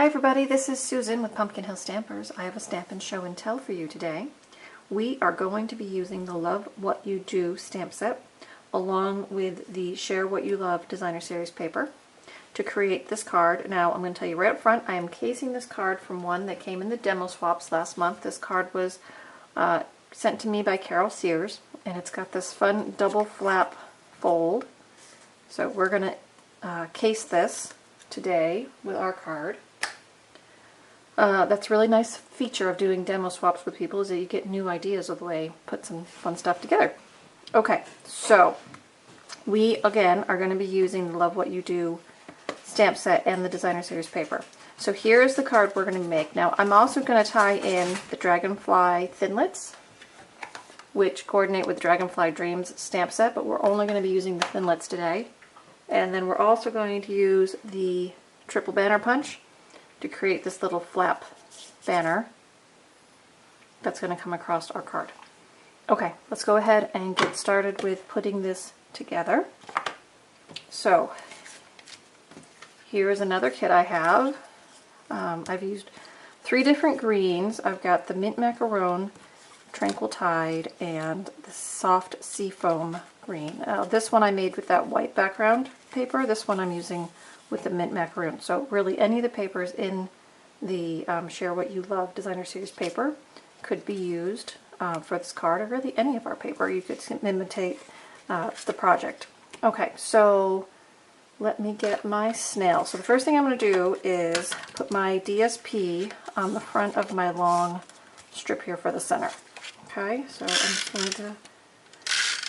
everybody, this is Susan with Pumpkin Hill Stampers. I have a Stampin' Show and Tell for you today. We are going to be using the Love What You Do stamp set along with the Share What You Love Designer Series paper to create this card. Now I'm going to tell you right up front, I am casing this card from one that came in the demo swaps last month. This card was sent to me by Carol Siers, and it's got this fun double flap fold. So we're going to case this today with our card. That's a really nice feature of doing demo swaps with people, is that you get new ideas of the way put some fun stuff together. Okay, so we again are going to be using the Love What You Do stamp set and the Designer Series paper. So here's the card we're going to make. Now I'm also going to tie in the Dragonfly Thinlits, which coordinate with Dragonfly Dreams stamp set, but we're only going to be using the Thinlits today. And then we're also going to use the Triple Banner Punch to create this little flap banner that's going to come across our card. Okay, let's go ahead and get started with putting this together. So here's another kit I have. I've used 3 different greens. I've got the Mint Macaron, Tranquil Tide, and the Soft Seafoam green. This one I made with that white background paper. This one I'm using with the Mint Macaroon. So really any of the papers in the Share What You Love Designer Series paper could be used for this card, or really any of our paper. You could imitate the project. Okay, so let me get my snail. So the first thing I'm going to do is put my DSP on the front of my long strip here for the center. Okay, so I'm just going to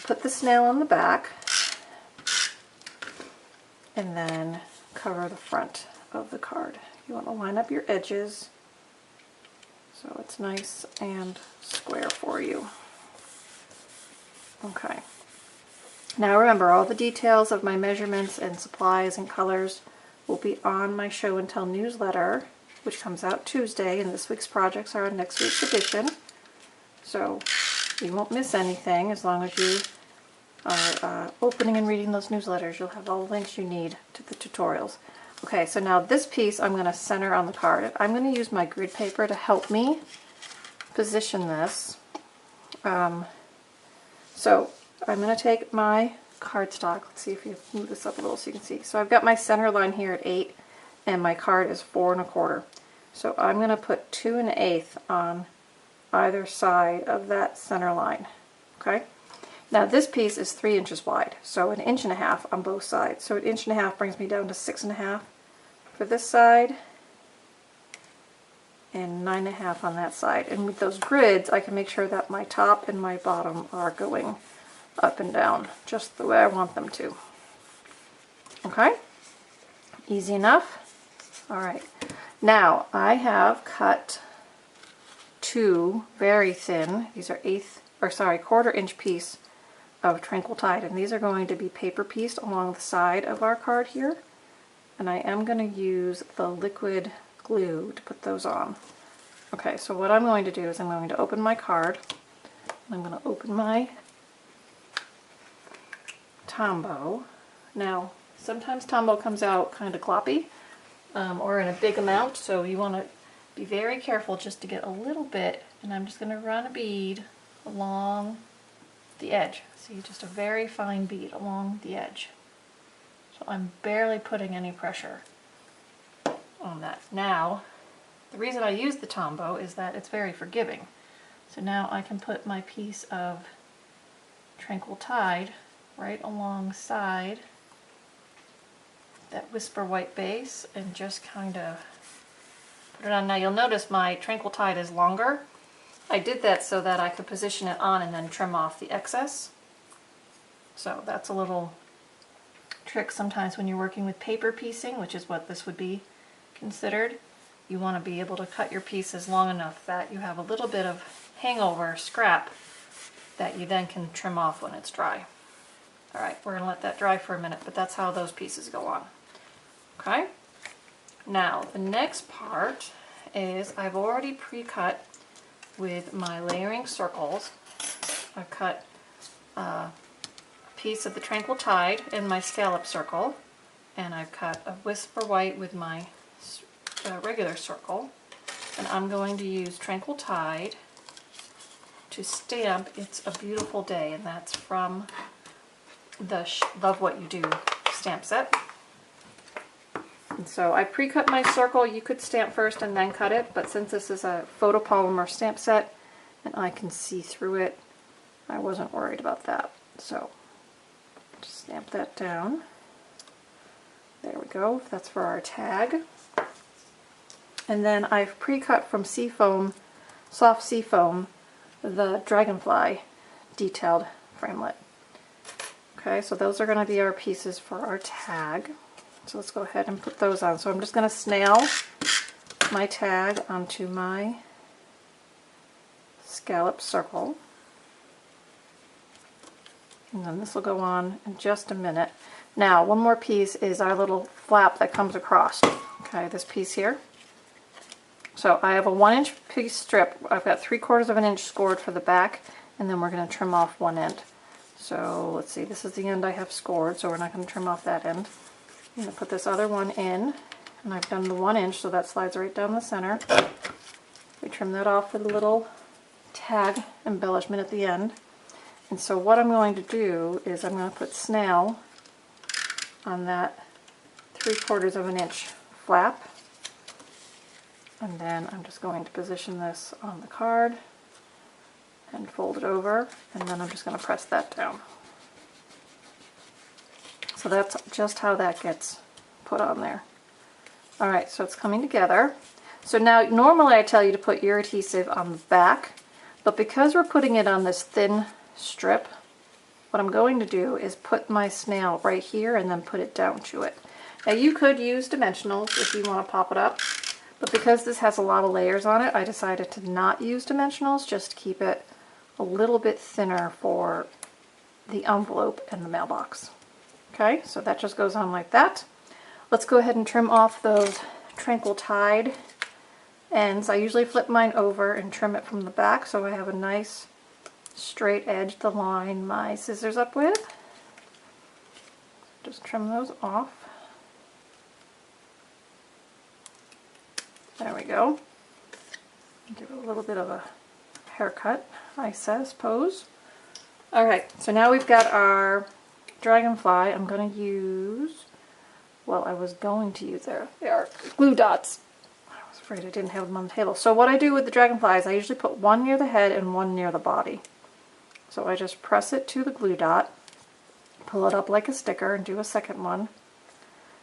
put the snail on the back and then cover the front of the card. You want to line up your edges so it's nice and square for you. Okay. Now remember, all the details of my measurements and supplies and colors will be on my show and tell newsletter, which comes out Tuesday, and this week's projects are on next week's edition. So you won't miss anything as long as you are opening and reading those newsletters. You'll have all the links you need to the tutorials. Okay, so now this piece I'm going to center on the card. I'm going to use my grid paper to help me position this. So I'm going to take my cardstock. Let's see if you move this up a little so you can see. So I've got my center line here at 8, and my card is 4 1/4. So I'm going to put 2 1/8 on either side of that center line. Okay. Now this piece is 3 inches wide, so 1.5 inches on both sides. So 1.5 inches brings me down to 6 1/2 for this side, and 9 1/2 on that side. And with those grids, I can make sure that my top and my bottom are going up and down, just the way I want them to. Okay? Easy enough? Alright. Now, I have cut 2 very thin, these are 1/4 inch piece of Tranquil Tide, and these are going to be paper pieced along the side of our card here. And I am going to use the liquid glue to put those on. Okay, so what I'm going to do is I'm going to open my card. I'm going to open my Tombow. Now, sometimes Tombow comes out kind of gloppy or in a big amount, so you want to be very careful just to get a little bit, and I'm just going to run a bead along the edge. See, just a very fine bead along the edge. So I'm barely putting any pressure on that. Now, the reason I use the Tombow is that it's very forgiving. So now I can put my piece of Tranquil Tide right alongside that Whisper White base and just kind of put it on. Now you'll notice my Tranquil Tide is longer. I did that so that I could position it on and then trim off the excess. So that's a little trick sometimes when you're working with paper piecing, which is what this would be considered. You want to be able to cut your pieces long enough that you have a little bit of hangover scrap that you then can trim off when it's dry. Alright, we're going to let that dry for a minute, but that's how those pieces go on. Okay? Now, the next part is I've already pre-cut with my layering circles. I've cut a piece of the Tranquil Tide in my scallop circle, and I've cut a Whisper White with my the regular circle, and I'm going to use Tranquil Tide to stamp It's a Beautiful Day, and that's from the Love What You Do stamp set. And so I pre-cut my circle. You could stamp first and then cut it, but since this is a photopolymer stamp set and I can see through it, I wasn't worried about that. So just stamp that down. There we go. That's for our tag. And then I've pre-cut from Seafoam, soft Seafoam, the Dragonfly detailed framelit. Okay, so those are going to be our pieces for our tag. So let's go ahead and put those on. So I'm just going to snail my tag onto my scallop circle. And then this will go on in just a minute. Now, one more piece is our little flap that comes across. Okay, this piece here. So I have a 1-inch piece strip. I've got 3/4 of an inch scored for the back, and then we're going to trim off one end. So let's see, this is the end I have scored, so we're not going to trim off that end. I'm going to put this other one in, and I've done the 1 inch, so that slides right down the center. We trim that off with a little tag embellishment at the end. And so what I'm going to do is I'm going to put snail on that 3/4 of an inch flap. And then I'm just going to position this on the card and fold it over, and then I'm just going to press that down. So that's just how that gets put on there. Alright, so it's coming together. So now normally I tell you to put your adhesive on the back, but because we're putting it on this thin strip, what I'm going to do is put my snail right here and then put it down to it. Now you could use dimensionals if you want to pop it up, but because this has a lot of layers on it, I decided to not use dimensionals, just to keep it a little bit thinner for the envelope and the mailbox. Okay, so that just goes on like that. Let's go ahead and trim off those Tranquil Tide ends. I usually flip mine over and trim it from the back so I have a nice straight edge to line my scissors up with. Just trim those off. There we go. Give it a little bit of a haircut, I suppose. Alright, so now we've got our Dragonfly. I'm going to use, well, I was going to use, there they are, glue dots. I was afraid I didn't have them on the table. So what I do with the Dragonfly is I usually put one near the head and one near the body. So I just press it to the glue dot, pull it up like a sticker, and do a second one.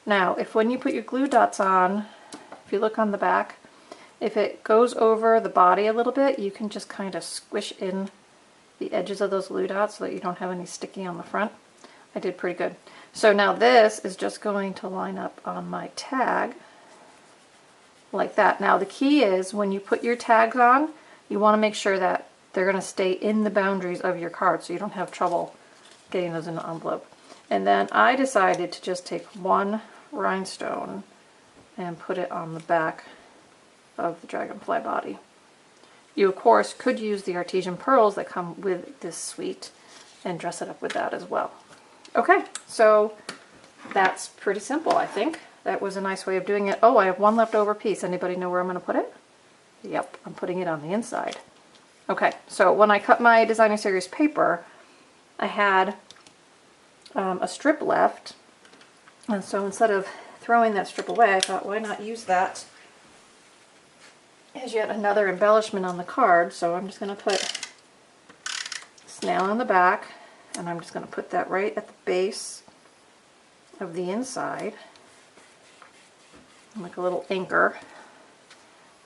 Now, if when you put your glue dots on, if you look on the back, if it goes over the body a little bit, you can just kind of squish in the edges of those glue dots so that you don't have any sticky on the front. I did pretty good. So now this is just going to line up on my tag like that. Now the key is when you put your tags on, you want to make sure that they're going to stay in the boundaries of your card so you don't have trouble getting those in the envelope. And then I decided to just take one rhinestone and put it on the back of the Dragonfly body. You of course could use the artesian pearls that come with this suite and dress it up with that as well. Okay, so that's pretty simple, I think. That was a nice way of doing it. Oh, I have one leftover piece. Anybody know where I'm going to put it? Yep, I'm putting it on the inside. Okay, so when I cut my Designer Series paper, I had a strip left, and so instead of throwing that strip away, I thought, why not use that as yet another embellishment on the card. So I'm just going to put snail on the back, and I'm just going to put that right at the base of the inside, like a little anchor,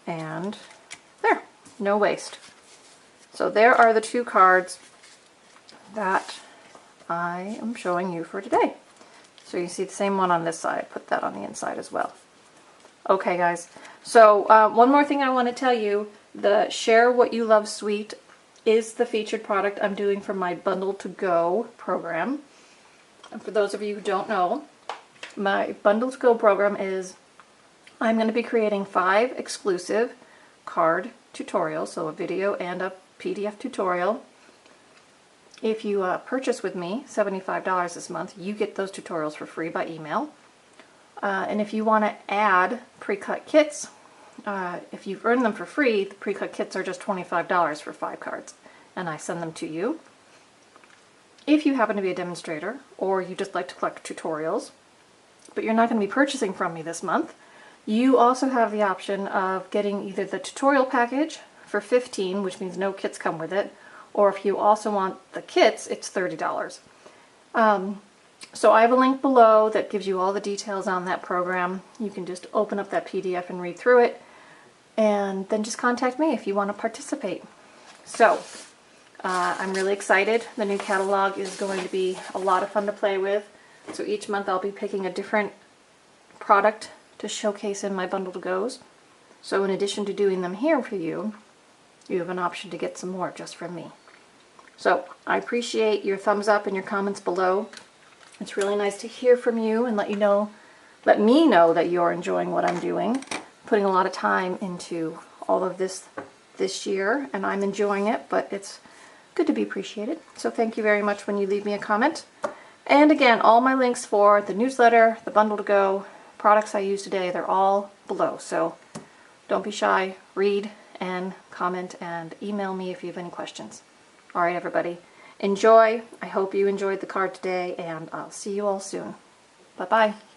and there, no waste. So there are the two cards that I am showing you for today. So you see the same one on this side, put that on the inside as well. Okay guys, so one more thing I want to tell you, the Share What You Love suite is the featured product I'm doing for my Bundle to Go program. And for those of you who don't know, my Bundle to Go program is I'm going to be creating 5 exclusive card tutorials, so a video and a PDF tutorial. If you purchase with me $75 this month, you get those tutorials for free by email. And if you want to add pre-cut kits, if you've earned them for free, the pre-cut kits are just $25 for 5 cards, and I send them to you. If you happen to be a demonstrator, or you just like to collect tutorials, but you're not going to be purchasing from me this month, you also have the option of getting either the tutorial package for $15, which means no kits come with it, or if you also want the kits, it's $30. So I have a link below that gives you all the details on that program. You can just open up that PDF and read through it, and then just contact me if you want to participate. So I'm really excited. The new catalog is going to be a lot of fun to play with. So each month I'll be picking a different product to showcase in my bundle to goes. So in addition to doing them here for you, you have an option to get some more just from me. So I appreciate your thumbs up and your comments below. It's really nice to hear from you and let me know that you're enjoying what I'm doing. Putting a lot of time into all of this year, and I'm enjoying it, but it's good to be appreciated. So thank you very much when you leave me a comment. And again, all my links for the newsletter, the bundle to go, products I use today, they're all below. So don't be shy, read and comment and email me if you have any questions. All right, everybody. Enjoy. I hope you enjoyed the card today, and I'll see you all soon. Bye-bye.